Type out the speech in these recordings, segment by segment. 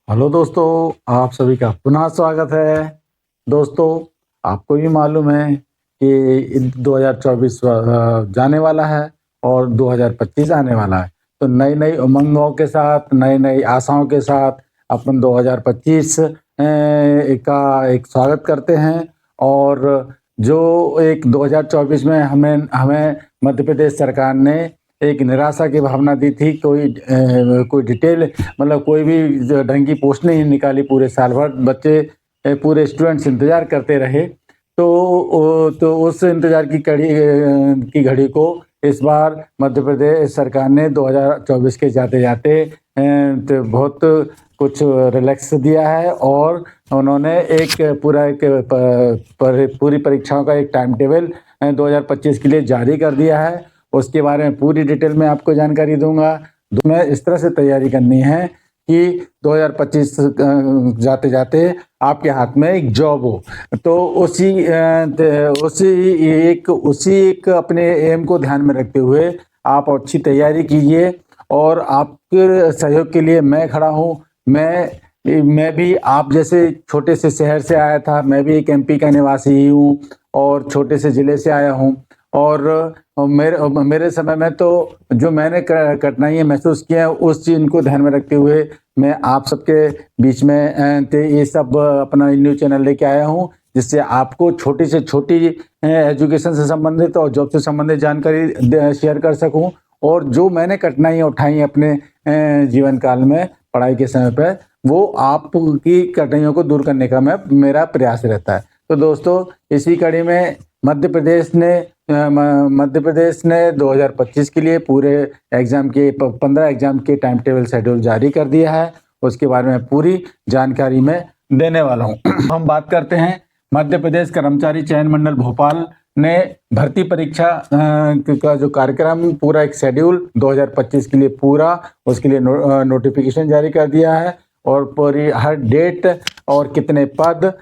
Hello दोस्तों, आप सभी का पुनः स्वागत है। दोस्तों, आपको भी मालूम है कि 2024 जाने वाला है और 2025 आने वाला है। तो नई-नई उमंगों के साथ, नई-नई आशाओं के साथ अपन 2025 का एक स्वागत करते हैं। और जो एक 2024 में हमें हमें मध्य प्रदेश सरकार ने एक निराशा की भावना दी थी। कोई डिटेल मतलब कोई भी ढंग की पोस्ट नहीं निकाली पूरे साल भर। बच्चे पूरे स्टूडेंट्स इंतजार करते रहे। तो उस इंतजार की घड़ी को इस बार मध्य प्रदेश सरकार ने 2024 के जाते जाते तो बहुत कुछ रिलैक्स दिया है। और उन्होंने पूरी परीक्षाओं का एक टाइम टेबल 2025 के लिए जारी कर दिया है। उसके बारे में पूरी डिटेल में आपको जानकारी दूंगा। तुम्हें इस तरह से तैयारी करनी है कि 2025 जाते जाते आपके हाथ में एक जॉब हो। तो उसी एक अपने एम को ध्यान में रखते हुए आप अच्छी तैयारी कीजिए। और आपके सहयोग के लिए मैं खड़ा हूँ। मैं भी आप जैसे छोटे से शहर से आया था। मैं भी एक एमपी का निवासी ही हूँ और छोटे से ज़िले से आया हूँ। और मेरे समय में तो जो मैंने कठिनाइयाँ महसूस की हैं, उस चीज़ को ध्यान में रखते हुए मैं आप सबके बीच में ये सब अपना न्यूज़ चैनल लेके आया हूँ, जिससे आपको छोटी से छोटी एजुकेशन से संबंधित और जॉब से संबंधित जानकारी शेयर कर सकूँ। और जो मैंने कठिनाइयाँ उठाई अपने जीवन काल में पढ़ाई के समय पे, वो आपकी कठिनाइयों को दूर करने का मेरा प्रयास रहता है। तो दोस्तों, इसी कड़ी में मध्य प्रदेश ने 2025 के लिए पूरे एग्जाम के 15 एग्जाम के टाइम टेबल शेड्यूल जारी कर दिया है। उसके बारे में पूरी जानकारी मैं देने वाला हूँ। हम बात करते हैं मध्य प्रदेश कर्मचारी चयन मंडल भोपाल ने भर्ती परीक्षा का जो कार्यक्रम पूरा एक शेड्यूल 2025 के लिए पूरा उसके लिए नोटिफिकेशन जारी कर दिया है। और पूरी हर डेट और कितने पद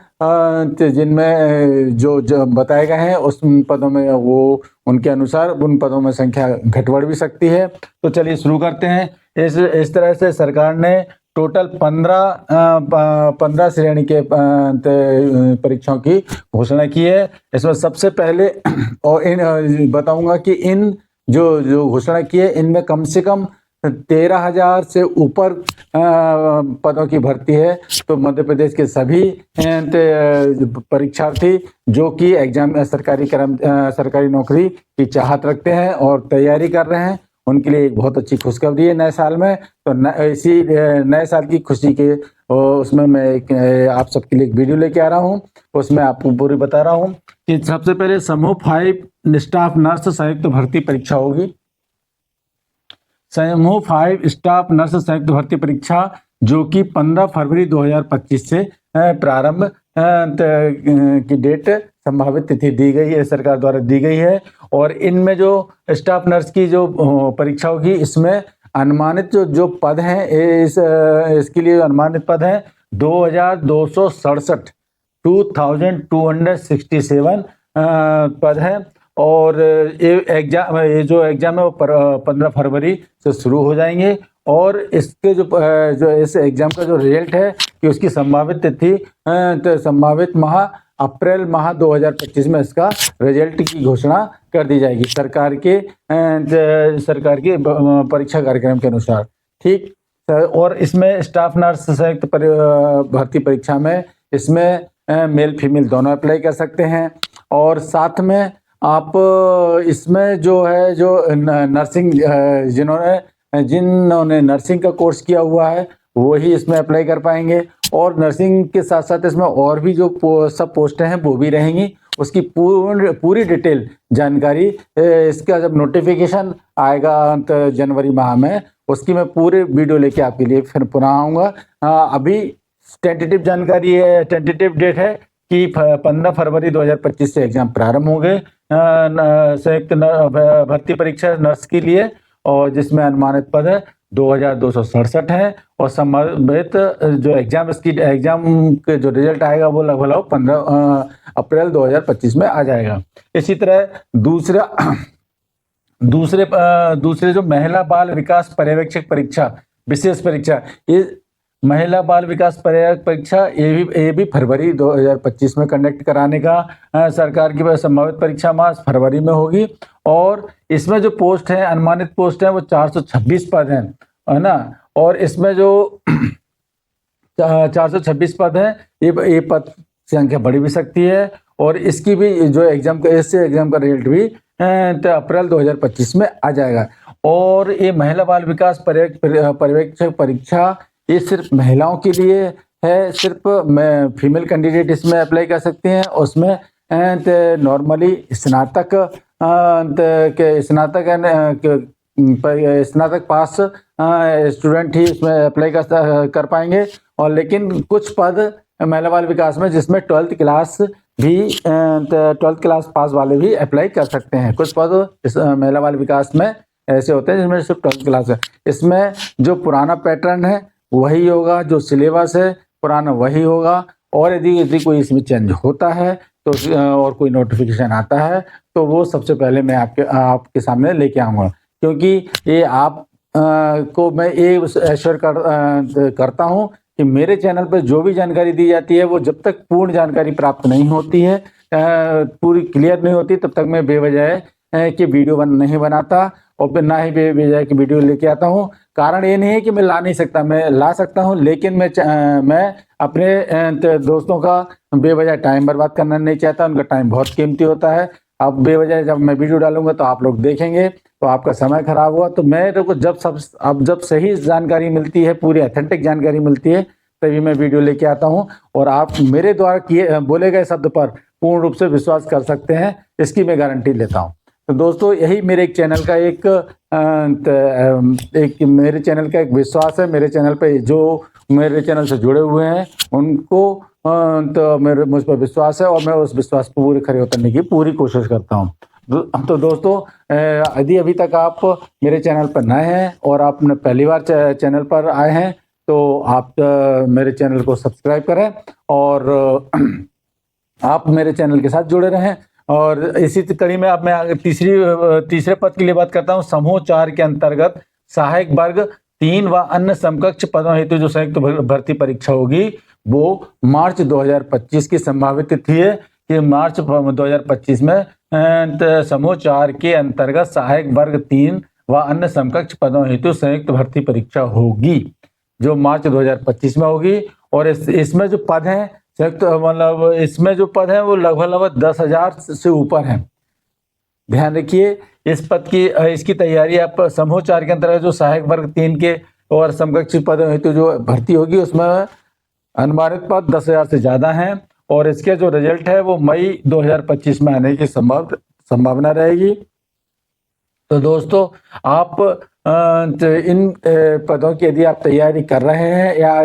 जिनमें जो बताए गए हैं उस पदों में वो उनके अनुसार उन पदों में संख्या घट बढ़ भी सकती है। तो चलिए शुरू करते हैं। इस तरह से सरकार ने टोटल 15 श्रेणी के परीक्षाओं की घोषणा की है। इसमें सबसे पहले और इन बताऊंगा कि इन जो घोषणा की है, इनमें कम से कम 13,000 से ऊपर पदों की भर्ती है। तो मध्य प्रदेश के सभी परीक्षार्थी जो कि सरकारी नौकरी की चाहत रखते हैं और तैयारी कर रहे हैं, उनके लिए एक बहुत अच्छी खुशखबरी है नए साल में। तो इसी नए साल की खुशी के उसमें मैं आप सबके लिए एक वीडियो लेके आ रहा हूँ। उसमें आपको पूरी बता रहा हूँ कि सबसे पहले समूह 5 स्टाफ नर्स संयुक्त भर्ती परीक्षा होगी। समूह 5 स्टाफ नर्स संयुक्त भर्ती परीक्षा जो कि 15 फरवरी 2025 से प्रारंभ की डेट संभावित तिथि दी गई है, सरकार द्वारा दी गई है। और इनमें जो स्टाफ नर्स की जो परीक्षा होगी, इसमें अनुमानित जो पद हैं, इसके लिए अनुमानित पद हैं 2267 2267 पद हैं। और ये जो एग्जाम है वो 15 फरवरी से शुरू हो जाएंगे। और इसके जो इस एग्जाम का जो रिजल्ट है कि उसकी संभावित तिथि तो संभावित माह अप्रैल माह 2025 में इसका रिजल्ट की घोषणा कर दी जाएगी सरकार के परीक्षा कार्यक्रम के अनुसार। ठीक। और इसमें स्टाफ नर्स संयुक्त भर्ती परीक्षा में इसमें मेल फीमेल दोनों अप्लाई कर सकते हैं। और साथ में आप इसमें जो नर्सिंग जिन्होंने नर्सिंग का कोर्स किया हुआ है वो ही इसमें अप्लाई कर पाएंगे। और नर्सिंग के साथ साथ इसमें और भी जो सब पोस्टें हैं वो भी रहेंगी। उसकी पूरी डिटेल जानकारी इसका जब नोटिफिकेशन आएगा जनवरी माह में, उसकी मैं पूरे वीडियो लेके आपके लिए फिर पुनः आऊँगा। अभी टेंटेटिव जानकारी है, टेंटेटिव डेट है कि 15 फरवरी 2025 से एग्जाम प्रारंभ होंगे संयुक्त भर्ती परीक्षा नर्स के लिए। और जिसमें अनुमानित पद है 2267 है। और संभावित जो एग्जाम के जो रिजल्ट आएगा वो लगभग 15 अप्रैल 2025 में आ जाएगा। इसी तरह दूसरे जो महिला बाल विकास पर्यवेक्षक परीक्षा विशेष परीक्षा, ये महिला बाल विकास परीक्षा ये भी फरवरी 2025 में कंडक्ट कराने का सरकार की संभावित परीक्षा मार्च फरवरी में होगी। और इसमें जो पोस्ट है, अनुमानित पोस्ट है, वो 426 पद हैं, है ना। और इसमें जो 426 पद है, ये पद संख्या बढ़ी भी सकती है। और इसकी भी जो एग्जाम का रिजल्ट भी तो अप्रैल 2025 में आ जाएगा। और ये महिला बाल विकास पर्यवेक्षक परीक्षा ये सिर्फ महिलाओं के लिए है, सिर्फ फीमेल कैंडिडेट इसमें अप्लाई कर सकते हैं। उसमें नॉर्मली स्नातक पास स्टूडेंट ही इसमें अप्लाई कर पाएंगे। और लेकिन कुछ पद महिला बाल विकास में जिसमें 12th क्लास पास वाले भी अप्लाई कर सकते हैं। कुछ पद इस महिला बाल विकास में ऐसे होते हैं जिसमें सिर्फ 12th क्लास है। इसमें जो पुराना पैटर्न है वही होगा, जो सिलेबस है पुराना वही होगा। और यदि कोई इसमें चेंज होता है तो और कोई नोटिफिकेशन आता है तो वो सबसे पहले मैं आपके सामने लेके आऊँगा। क्योंकि ये आप को मैं ये एश्योर करता हूँ कि मेरे चैनल पर जो भी जानकारी दी जाती है वो जब तक पूर्ण जानकारी प्राप्त नहीं होती है, पूरी क्लियर नहीं होती, तब तक मैं बेवजह कि वीडियो नहीं बनाता और फिर ना ही बेवजह की वीडियो लेके आता हूँ। कारण ये नहीं है कि मैं ला नहीं सकता, मैं ला सकता हूँ, लेकिन मैं अपने दोस्तों का बेवजह टाइम बर्बाद करना नहीं चाहता। उनका टाइम बहुत कीमती होता है। अब बेवजह जब मैं वीडियो डालूंगा तो आप लोग देखेंगे तो आपका समय खराब हुआ। तो मैं देखो जब सही जानकारी मिलती है, पूरी ऑथेंटिक जानकारी मिलती है, तभी मैं वीडियो लेके आता हूँ। और आप मेरे द्वारा बोले गए शब्द पर पूर्ण रूप से विश्वास कर सकते हैं, इसकी मैं गारंटी लेता हूँ। तो दोस्तों यही मेरे चैनल का मेरे चैनल का एक विश्वास है। मेरे चैनल पे जो मेरे चैनल से जुड़े हुए हैं उनको तो मुझ पर विश्वास है और मैं उस विश्वास पर पूरे खरे उतरने की पूरी कोशिश करता हूँ। तो दोस्तों यदि अभी तक आप मेरे चैनल पर नए हैं और आप पहली बार चैनल पर आए हैं तो आप मेरे चैनल को सब्सक्राइब करें और आप मेरे चैनल के साथ जुड़े रहें। और इसी कड़ी में अब मैं तीसरे पद के लिए बात करता हूँ। समूह 4 के अंतर्गत सहायक वर्ग 3 व अन्य समकक्ष पदों हेतु जो संयुक्त भर्ती परीक्षा होगी वो मार्च 2025 की संभावित तिथि है कि मार्च 2025 में समूह 4 के अंतर्गत सहायक वर्ग 3 व अन्य समकक्ष पदों हेतु संयुक्त भर्ती परीक्षा होगी जो मार्च 2025 में होगी। और इसमें जो पद हैं मतलब इसमें जो पद हैं वो लगभग 10,000 से ऊपर हैं। ध्यान रखिए इस पद की इसकी तैयारी आप समूह 4 के अंतर्गत जो सहायक वर्ग 3 के और समकक्ष पदों हेतु जो भर्ती होगी उसमें अनुमानित पद 10,000 से ज़्यादा हैं। और इसके जो रिजल्ट है वो मई 2025 में आने की संभावना रहेगी। तो दोस्तों आप इन पदों की यदि आप तैयारी कर रहे हैं या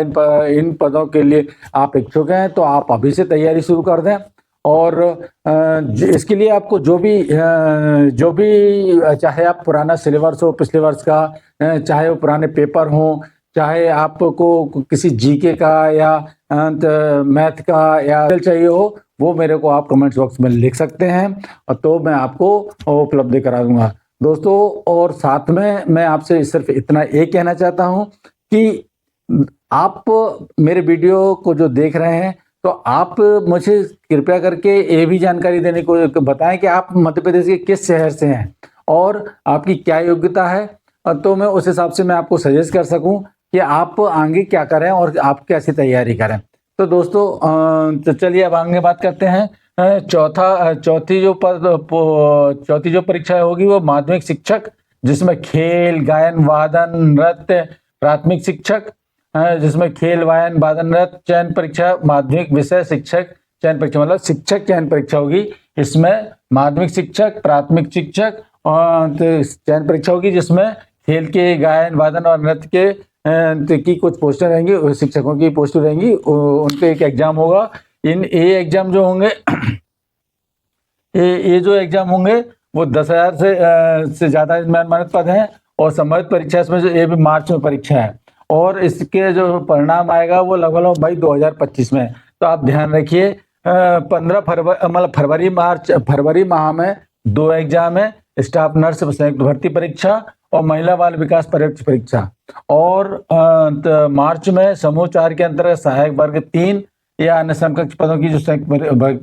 इन पदों के लिए आप इच्छुक हैं तो आप अभी से तैयारी शुरू कर दें। और इसके लिए आपको जो भी चाहे आप पुराना सिलेबस हो पिछले वर्ष का, चाहे वो पुराने पेपर हो, चाहे आपको किसी जीके का या मैथ का या चाहिए हो, वो मेरे को आप कमेंट्स बॉक्स में लिख सकते हैं और तो मैं आपको उपलब्ध करा दूंगा दोस्तों। और साथ में मैं आपसे सिर्फ इतना एक कहना चाहता हूं कि आप मेरे वीडियो को जो देख रहे हैं तो आप मुझे कृपया करके ये भी जानकारी देने को बताएं कि आप मध्य प्रदेश के किस शहर से हैं और आपकी क्या योग्यता है, तो मैं उस हिसाब से मैं आपको सजेस्ट कर सकूं कि आप आगे क्या करें और आप कैसी तैयारी करें। तो दोस्तों तो चलिए अब आगे बात करते हैं। चौथी जो परीक्षा होगी वो माध्यमिक शिक्षक जिसमें खेल गायन वादन नृत्य, प्राथमिक शिक्षक जिसमें खेल वायन वादन नृत्य चयन परीक्षा, माध्यमिक विषय शिक्षक चयन परीक्षा मतलब शिक्षक चयन परीक्षा होगी। इसमें माध्यमिक शिक्षक, प्राथमिक शिक्षक और चयन परीक्षा होगी जिसमें खेल के गायन वादन और नृत्य के की कुछ पोस्टर रहेंगी, शिक्षकों की पोस्टर रहेंगी, उनके एक एग्जाम होगा। ये एग्जाम जो होंगे ये जो एग्जाम होंगे वो 10,000 से ज़्यादा इसमें अनुमानित पद हैं। और संभावित परीक्षा इसमें जो ये भी मार्च में परीक्षा है और इसके जो परिणाम आएगा वो लगभग मई 2025 में। तो आप ध्यान रखिए 15 फरवरी मतलब फरवरी माह में 2 एग्जाम है, स्टाफ नर्स संयुक्त भर्ती परीक्षा और महिला बाल विकास पर्यवेक्षक परीक्षा। और मार्च में समूह 4 के अंतर्गत सहायक वर्ग 3 या अन्य समकक्ष पदों की जो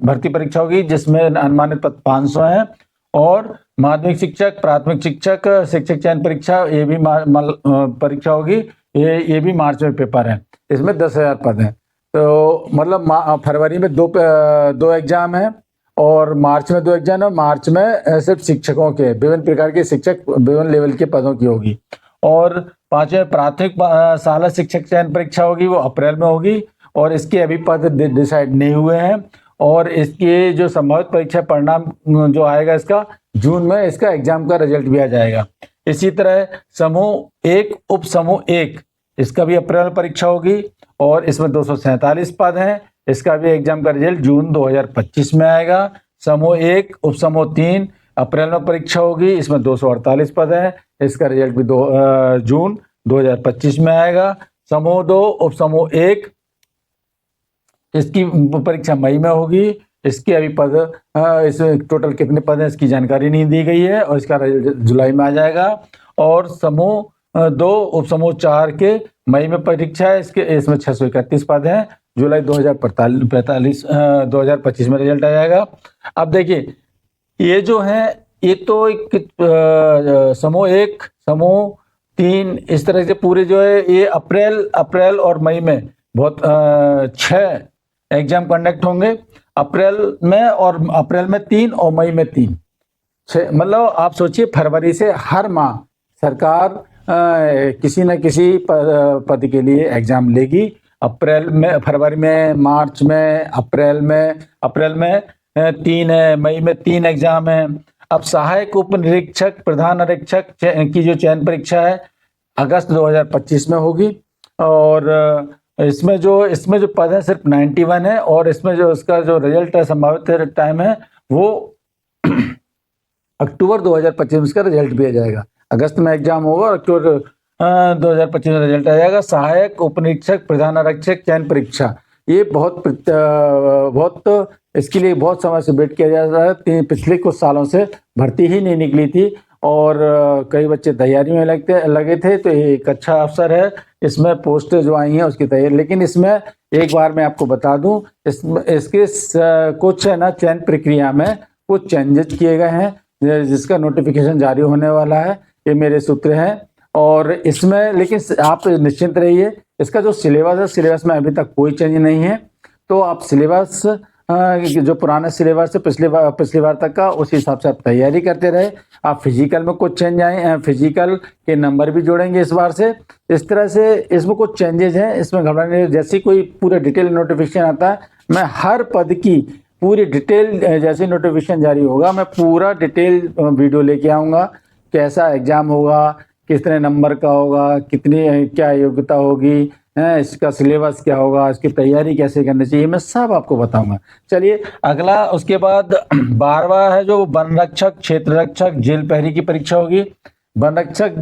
भर्ती परीक्षा होगी, जिसमें अनुमानित पद 500 हैं। और माध्यमिक शिक्षक, प्राथमिक शिक्षक, शिक्षक चयन परीक्षा, ये भी परीक्षा होगी, ये भी मार्च में पेपर है। इसमें 10,000 पद हैं। तो मतलब फरवरी में दो एग्जाम है और मार्च में 2 एग्जाम है। मार्च में सिर्फ शिक्षकों के विभिन्न प्रकार के शिक्षक विभिन्न लेवल के पदों की होगी। और 5वें प्राथमिक शाला शिक्षक चयन परीक्षा होगी, वो अप्रैल में होगी और इसके अभी पद डिसाइड नहीं हुए हैं। और इसके जो संभावित परीक्षा परिणाम जो आएगा इसका जून में, इसका एग्जाम का रिजल्ट भी आ जाएगा। इसी तरह समूह 1 उप समूह 1, इसका भी अप्रैल में परीक्षा होगी और इसमें 247 पद हैं। इसका भी एग्जाम का रिजल्ट जून 2025 में आएगा। समूह 1 उप समूह 3 अप्रैल में परीक्षा होगी, इसमें 248 पद हैं। इसका रिजल्ट भी जून 2025 में आएगा। समूह 2 उप समूह 1, इसकी परीक्षा मई में होगी। इसके अभी पद इसमें टोटल कितने पद हैं इसकी जानकारी नहीं दी गई है और इसका रिजल्ट जुलाई में आ जाएगा। और समूह 2 उप समूह 4 के मई में परीक्षा है, इसमें 631 पद हैं। जुलाई 2025 में रिजल्ट आ जाएगा। अब देखिए, ये जो है ये तो एक समूह 1 समूह 3 इस तरह से पूरे जो है ये अप्रैल और मई में बहुत 6 एग्जाम कंडक्ट होंगे। अप्रैल में 3 और मई में 3, 6, मतलब आप सोचिए फरवरी से हर माह सरकार किसी न किसी पद के लिए एग्जाम लेगी। फरवरी में, मार्च में, अप्रैल में 3 है, मई में 3 एग्जाम है। अब सहायक उप निरीक्षक, प्रधान निरीक्षक की जो चयन परीक्षा है अगस्त 2025 में होगी। और इसमें जो पद है सिर्फ 91 है और इसमें जो इसका जो रिजल्ट है संभावित टाइम है वो अक्टूबर 2025 में इसका रिजल्ट भी आ जाएगा। अगस्त में एग्जाम होगा और अक्टूबर 2025 में रिजल्ट आ जाएगा। सहायक उप निरीक्षक, प्रधान आरक्षक चयन परीक्षा, ये बहुत इसके लिए बहुत समय से वेट किया जा रहा है। पिछले कुछ सालों से भर्ती ही नहीं निकली थी और कई बच्चे तैयारी में लगे थे। तो ये एक अच्छा अवसर है, इसमें पोस्ट जो आई हैं उसकी तैयारी। लेकिन इसमें एक बार मैं आपको बता दूं, इसके कुछ है ना चयन प्रक्रिया में कुछ चेंजेस किए गए हैं, जिसका नोटिफिकेशन जारी होने वाला है, ये मेरे सूत्र हैं। और इसमें लेकिन आप निश्चिंत रहिए, इसका जो सिलेबस है, सिलेबस में अभी तक कोई चेंज नहीं है। तो आप सिलेबस जो पुराना सिलेबस है पिछली बार तक का, उस हिसाब से आप तैयारी करते रहे। आप फिजिकल में कुछ चेंज आए, फिजिकल के नंबर भी जोड़ेंगे इस बार से। इस तरह से इसमें कुछ चेंजेस हैं, इसमें घबराने जैसे कोई पूरा डिटेल नोटिफिकेशन आता है, मैं हर पद की पूरी डिटेल जैसे नोटिफिकेशन जारी होगा मैं पूरा डिटेल वीडियो लेके आऊँगा। कैसा एग्जाम होगा, किस तरह नंबर का होगा, कितनी क्या योग्यता होगी, इसका सिलेबस क्या होगा, इसकी तैयारी कैसे करनी चाहिए, मैं सब आपको बताऊंगा। चलिए अगला, उसके बाद 12वां है जो वन रक्षक, क्षेत्र रक्षक, जेल प्रहरी की परीक्षा होगी। वन रक्षक,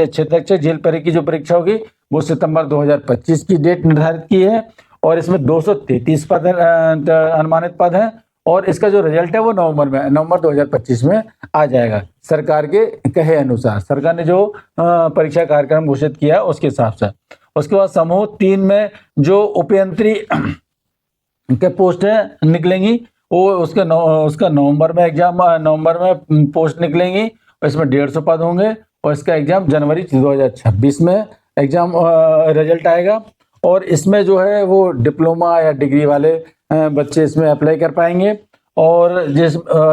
क्षेत्र रक्षक, जेल प्रहरी की जो परीक्षा होगी वो सितंबर 2025 की डेट निर्धारित की है और इसमें 233 पद अनुमानित पद हैं और इसका जो रिजल्ट है वो नवंबर 2025 में आ जाएगा। सरकार के कहे अनुसार, सरकार ने जो परीक्षा कार्यक्रम घोषित किया उसके हिसाब से। उसके बाद समूह 3 में जो उपयंत्री के पोस्ट है निकलेंगी, वो उसका नवंबर में पोस्ट निकलेंगी और इसमें 150 पद होंगे और इसका एग्जाम जनवरी 2026 में एग्जाम रिजल्ट आएगा। और इसमें जो है वो डिप्लोमा या डिग्री वाले बच्चे इसमें अप्लाई कर पाएंगे। और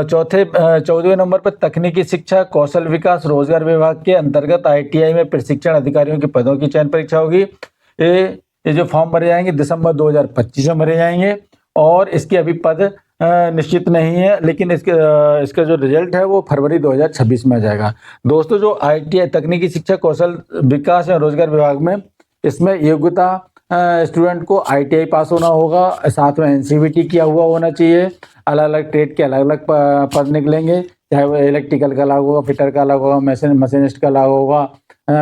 14वें नंबर पर तकनीकी शिक्षा, कौशल विकास, रोजगार विभाग के अंतर्गत ITI में प्रशिक्षण अधिकारियों के पदों की चयन परीक्षा होगी। ये जो फॉर्म भरे जाएंगे दिसंबर 2025 में भरे जाएंगे और इसके अभी पद निश्चित नहीं है, लेकिन इसका जो रिजल्ट है वो फरवरी 2026 में आ जाएगा। दोस्तों, जो ITI तकनीकी शिक्षा, कौशल विकास या रोजगार विभाग में, इसमें योग्यता स्टूडेंट को ITI पास होना होगा, साथ में NCVT किया हुआ होना चाहिए। अलग अलग ट्रेड के अलग अलग पद निकलेंगे, चाहे वो इलेक्ट्रिकल का अलग होगा, फिटर का अलग होगा, मशीनिस्ट का अलग होगा,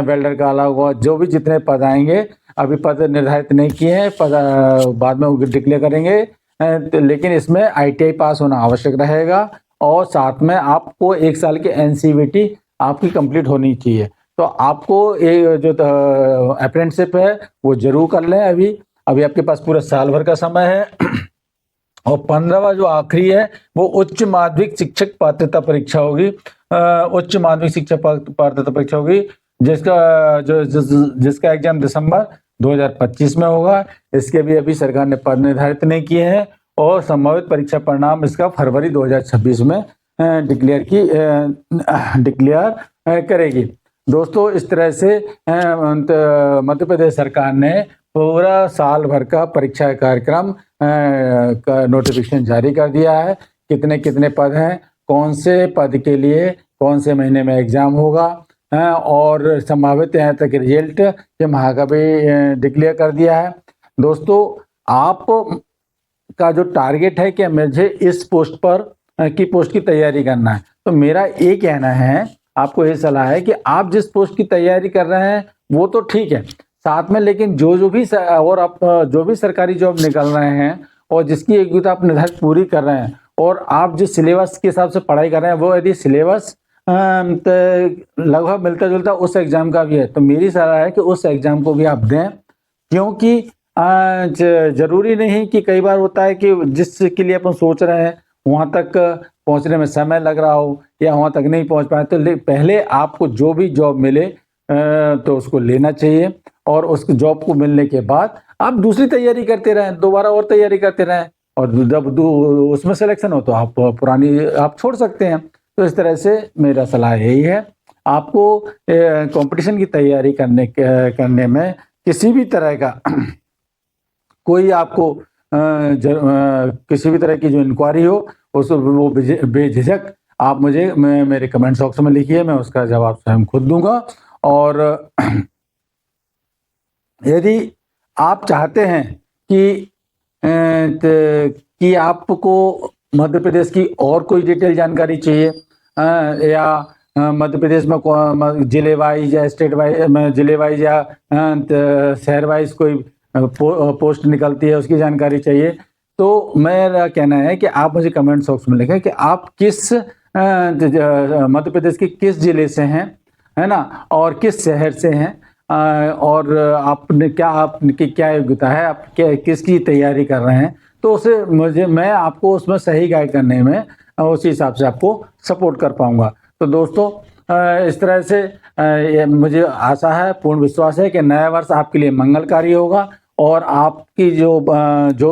वेल्डर का अलग होगा। जो भी जितने पद आएंगे, अभी पद निर्धारित नहीं किए हैं, पद बाद में डिक्लेयर करेंगे। लेकिन इसमें ITI पास होना आवश्यक रहेगा और साथ में आपको 1 साल के NCVT आपकी कंप्लीट होनी चाहिए। तो आपको ये जो अप्रेंटिसशिप है वो ज़रूर कर लें अभी। अभी आपके पास पूरा साल भर का समय है। और 15वां जो आखिरी है वो उच्च माध्यमिक शिक्षक पात्रता परीक्षा होगी। उच्च माध्यमिक शिक्षक पात्रता परीक्षा होगी जिसका एग्जाम दिसंबर 2025 में होगा। इसके भी अभी सरकार ने पद निर्धारित नहीं किए हैं और संभावित परीक्षा परिणाम इसका फरवरी 2026 में डिक्लेयर करेगी। दोस्तों, इस तरह से मध्य प्रदेश सरकार ने पूरा साल भर का परीक्षा कार्यक्रम का नोटिफिकेशन जारी कर दिया है। कितने कितने पद हैं, कौन से पद के लिए कौन से महीने में एग्जाम होगा, और संभावित यहाँ तक रिजल्ट के माह का भी डिक्लेयर कर दिया है। दोस्तों, आप का जो टारगेट है कि मुझे इस पोस्ट की तैयारी करना है, तो मेरा ये कहना है, आपको ये सलाह है कि आप जिस पोस्ट की तैयारी कर रहे हैं वो तो ठीक है, साथ में लेकिन जो भी सरकारी जॉब निकल रहे हैं और जिसकी योग्यता आप निर्धारित पूरी कर रहे हैं और आप जिस सिलेबस के हिसाब से पढ़ाई कर रहे हैं वो यदि सिलेबस लगभग मिलता जुलता उस एग्जाम का भी है, तो मेरी सलाह है कि उस एग्जाम को भी आप दें। क्योंकि जरूरी नहीं कि कई बार होता है कि जिसके लिए अपन सोच रहे हैं वहां तक पहुंचने में समय लग रहा हो या वहां तक नहीं पहुंच पाए, तो पहले आपको जो भी जॉब मिले तो उसको लेना चाहिए और उस जॉब को मिलने के बाद आप दूसरी तैयारी करते रहें, दोबारा और तैयारी करते रहें, और जब उसमें सिलेक्शन हो तो आप पुरानी आप छोड़ सकते हैं। तो इस तरह से मेरा सलाह यही है, आपको कंपटीशन की तैयारी करने में किसी भी तरह का कोई आपको किसी भी तरह की जो इंक्वायरी हो वो बेझिझक आप मेरे कमेंट बॉक्स में लिखिए, मैं उसका जवाब स्वयं खुद दूंगा। और यदि आप चाहते हैं कि आपको मध्य प्रदेश की और कोई डिटेल जानकारी चाहिए या मध्य प्रदेश में जिले वाइज या स्टेट वाइज, जिले वाइज या शहर वाइज कोई पोस्ट निकलती है उसकी जानकारी चाहिए, तो मेरा कहना है कि आप मुझे कमेंट बॉक्स में लिखें कि आप किस मध्य प्रदेश के किस जिले से हैं, है ना, और किस शहर से हैं, और आपकी क्या योग्यता है, आप किसकी तैयारी कर रहे हैं, तो उसे मैं आपको उसमें सही गाइड करने में उसी हिसाब से आपको सपोर्ट कर पाऊंगा। तो दोस्तों, इस तरह से मुझे आशा है, पूर्ण विश्वास है कि नया वर्ष आपके लिए मंगलकारी होगा और आपकी जो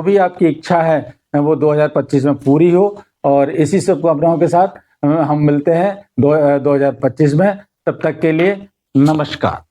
भी आपकी इच्छा है वो 2025 में पूरी हो। और इसी शुभकामनाओं के साथ हम मिलते हैं 2025 में। तब तक के लिए नमस्कार।